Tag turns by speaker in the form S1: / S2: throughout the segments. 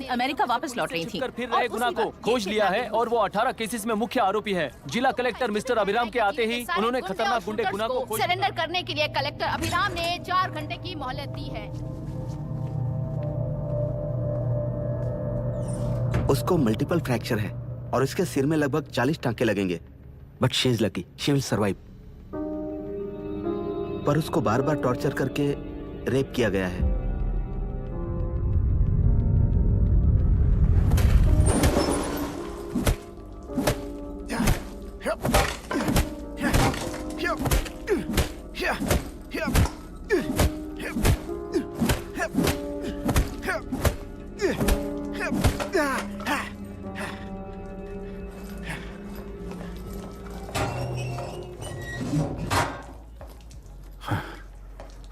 S1: America वापस लौट रही थी।
S2: फिर रहे गुना को खोज लिया है और वो 18 केसेस में मुख्य आरोपी है। जिला कलेक्टर मिस्टर अभिराम के आते ही उन्होंने खतरनाक गुंडे गुना को
S1: सरेंडर करने के लिए कलेक्टर अभिराम ने 4 घंटे की मोहलत दी है।
S3: उसको मल्टीपल फ्रैक्चर है और इसके सिर में लगभग 40 टांके लगेंगे, but she is lucky, she will survive. पर उसको बार बार टॉर्चर करके रेप किया गया है।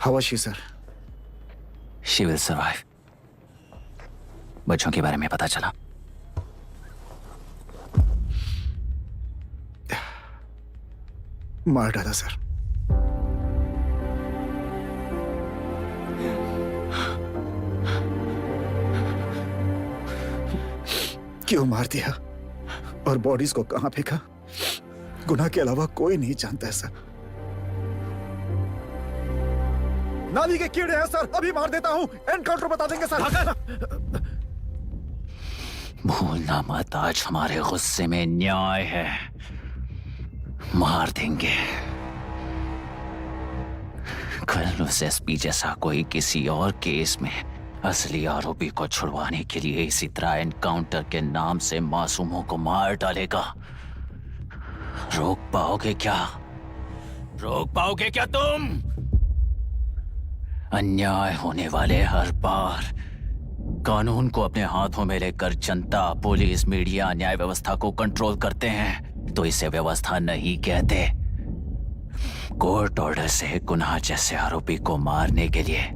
S4: How was she, sir?
S5: She will survive. बच्चों के बारे में पता चला?
S4: मार डाला सर। क्यों मार दिया और बॉडीज को कहां फेंका, गुनाह के अलावा कोई नहीं जानता है सर। नाली के कीड़े हैं सर, अभी मार देता हूं, एनकाउंटर बता देंगे सर।
S5: भूलना मत, आज हमारे गुस्से में न्याय है, मार देंगे। कल उस एसपी जैसा कोई किसी और केस में असली आरोपी को छुड़वाने के लिए इसी तरह एनकाउंटर के नाम से मासूमों को मार डालेगा। रोक पाओगे क्या? रोक पाओगे क्या तुम? अन्याय होने वाले हर बार कानून को अपने हाथों में लेकर जनता, पुलिस, मीडिया न्याय व्यवस्था को कंट्रोल करते हैं, तो इसे व्यवस्था नहीं कहते। कोर्ट ऑर्डर से गुनाह जैसे आरोपी को मारने के लिए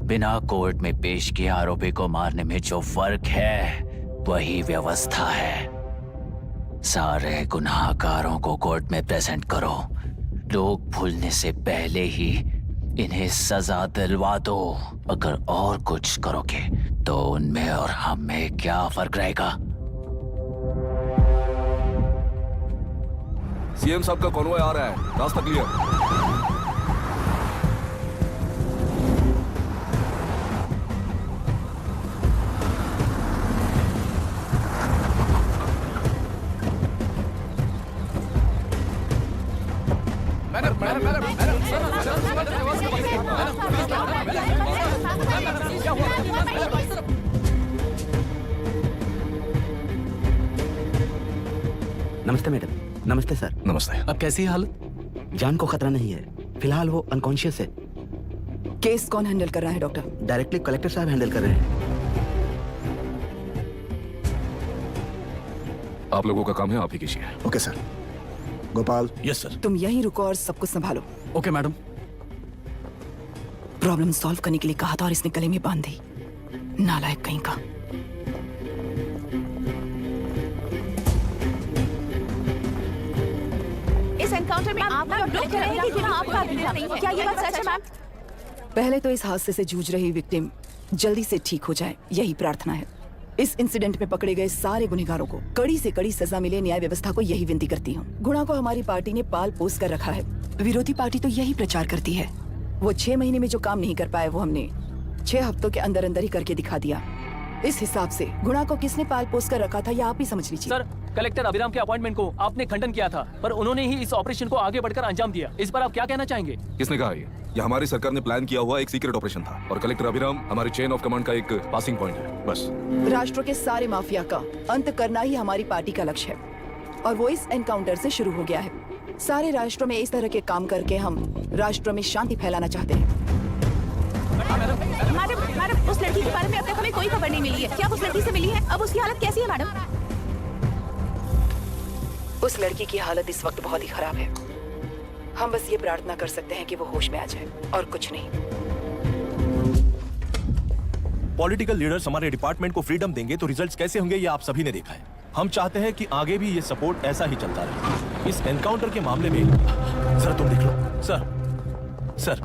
S5: बिना कोर्ट में पेश किए आरोपी को मारने में जो फर्क है वही व्यवस्था है। सारे गुनाहगारों को कोर्ट में प्रेजेंट करो, लोग भूलने से पहले ही इन्हें सजा दिलवा दो। अगर और कुछ करोगे तो उनमें और हम में क्या फर्क रहेगा?
S6: सीएम साहब का कॉन्वॉय आ रहा है, रास्ता क्लियर।
S3: नमस्ते मैडम। नमस्ते सर।
S6: नमस्ते।
S2: अब कैसी है हालत?
S3: जान को खतरा नहीं है, फिलहाल वो अनकॉन्शियस है।
S7: केस कौन हैंडल कर रहा है डॉक्टर?
S3: डायरेक्टली कलेक्टर साहब हैंडल कर रहे हैं।
S6: आप लोगों का काम है, आप ही कीजिए।
S4: Okay sir. Gopal.
S2: Yes sir.
S7: तुम यहीं रुको और सब कुछ संभालो।
S2: Okay madam.
S7: प्रॉब्लम सॉल्व करने के लिए कहा था और इसने गले में बांध दी, नालायक कहीं का।
S1: इस एनकाउंटर में आप लोग कह रहे हैं कि बिना आपका नहीं है, क्या ये बात सच है मैम?
S7: पहले तो इस हादसे से जूझ रही विक्टिम जल्दी से ठीक हो जाए, यही प्रार्थना है। इस इंसिडेंट में पकड़े गए सारे गुनहगारों को कड़ी से कड़ी सजा मिले, न्याय व्यवस्था को यही विनती करती हूँ। गुणा को हमारी पार्टी ने पाल पोस कर रखा है, विरोधी पार्टी तो यही प्रचार करती है। वो 6 महीने में जो काम नहीं कर पाए वो हमने 6 हफ्तों के अंदर अंदर ही करके दिखा दिया। इस हिसाब से गुणा को किसने पाल पोस कर रखा था ये आप ही समझ लीजिए।
S2: सर, कलेक्टर अभिराम के अपॉइंटमेंट को आपने खंडन किया था, पर उन्होंने ही इस ऑपरेशन को आगे बढ़कर अंजाम दिया। इस पर आप क्या कहना चाहेंगे?
S6: किसने कहा ये हमारी सरकार ने प्लान किया हुआ एक सीक्रेट ऑपरेशन था और कलेक्टर अभिराम हमारी चेन ऑफ कमांड का एक पासिंग पॉइंट है, बस।
S7: राष्ट्र के सारे माफिया का अंत करना ही हमारी पार्टी का लक्ष्य है और वो इस एनकाउंटर से शुरू हो गया है। सारे राष्ट्रों में इस तरह के काम करके हम राष्ट्र में शांति फैलाना चाहते हैं।
S1: मैडम, उस लड़की के बारे में अब तक हमें कोई खबर नहीं मिली है। क्या उस लड़की से मिली है? अब उसकी हालत कैसी है मैडम?
S7: उस लड़की की हालत इस वक्त बहुत ही खराब है। हम बस ये प्रार्थना कर सकते हैं कि वो होश में आ जाए और कुछ नहीं।
S8: पॉलिटिकल लीडर्स हमारे डिपार्टमेंट को फ्रीडम देंगे तो रिजल्ट्स कैसे होंगे ये आप सभी ने देखा है। हम चाहते हैं कि आगे भी ये सपोर्ट ऐसा ही चलता रहे। इस एनकाउंटर के मामले में सर तुम देख लो। Sir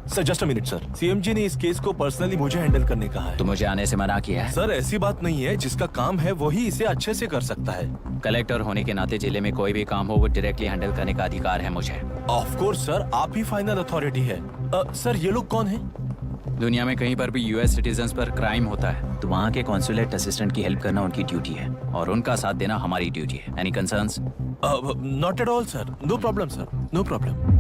S8: sir just a minute sir, CMG ने इस केस को पर्सनली मुझे हैंडल करने कहा है।
S5: तो मुझे आने से मना किया है।
S8: सर ऐसी बात नहीं है, जिसका काम है वही इसे अच्छे से कर सकता है।
S5: कलेक्टर होने के नाते जिले में कोई भी काम हो वो डायरेक्टली हैंडल करने का अधिकार है मुझे।
S8: ऑफ कोर्स सर, आप ही फाइनल अथॉरिटी है। सर ये लोग कौन है?
S5: दुनिया में कहीं पर भी यूएस सिटीजन्स पर क्राइम होता है तो वहाँ के कॉन्सुलेट असिस्टेंट की हेल्प करना उनकी ड्यूटी है और उनका साथ देना हमारी ड्यूटी है। Any concerns?
S8: Not at all sir, no problem sir, no problem.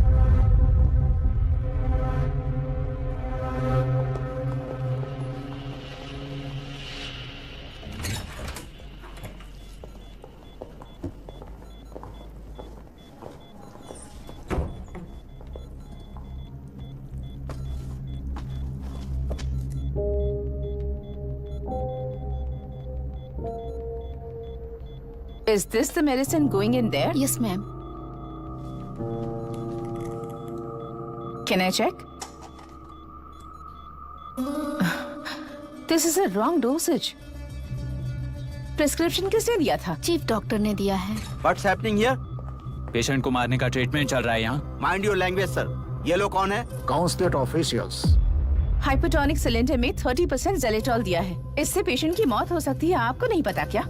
S1: Is this the medicine going in there?
S9: Yes, ma'am.
S1: Can I check? This is a wrong dosage. Prescription किसने दिया था?
S9: चीफ डॉक्टर ने दिया है।
S3: What's happening here?
S5: Patient को मारने का treatment चल रहा है यहाँ।
S3: Mind your language, sir. ये लोग कौन है?
S4: Consulate officials.
S1: हाइपोटोनिक सिलेंडर में 30% जेलेटॉल दिया है। इससे पेशेंट की मौत हो सकती है, आपको नहीं पता क्या?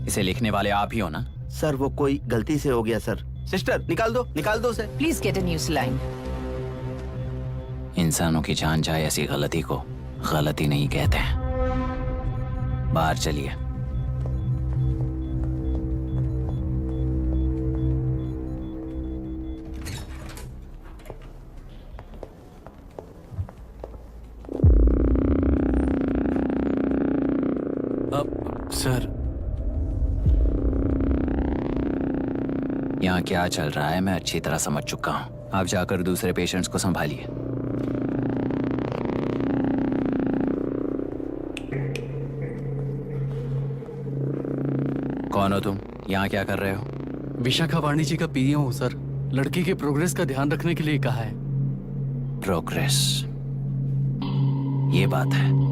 S5: इसे लिखने वाले आप ही हो ना?
S3: सर वो कोई गलती से हो गया सर। सिस्टर निकाल दो उसे।
S1: Please get a new saline.
S5: इंसानों की जान जाए ऐसी गलती को गलती नहीं कहते हैं। बाहर चलिए।
S8: सर
S5: यहाँ क्या चल रहा है मैं अच्छी तरह समझ चुका हूँ। आप जाकर दूसरे पेशेंट्स को संभालिए। कौन हो तुम? यहाँ क्या कर रहे हो?
S10: विशाखा वाणी जी का पीए हूँ सर। लड़की के प्रोग्रेस का ध्यान रखने के लिए कहा है।
S5: प्रोग्रेस, ये बात है।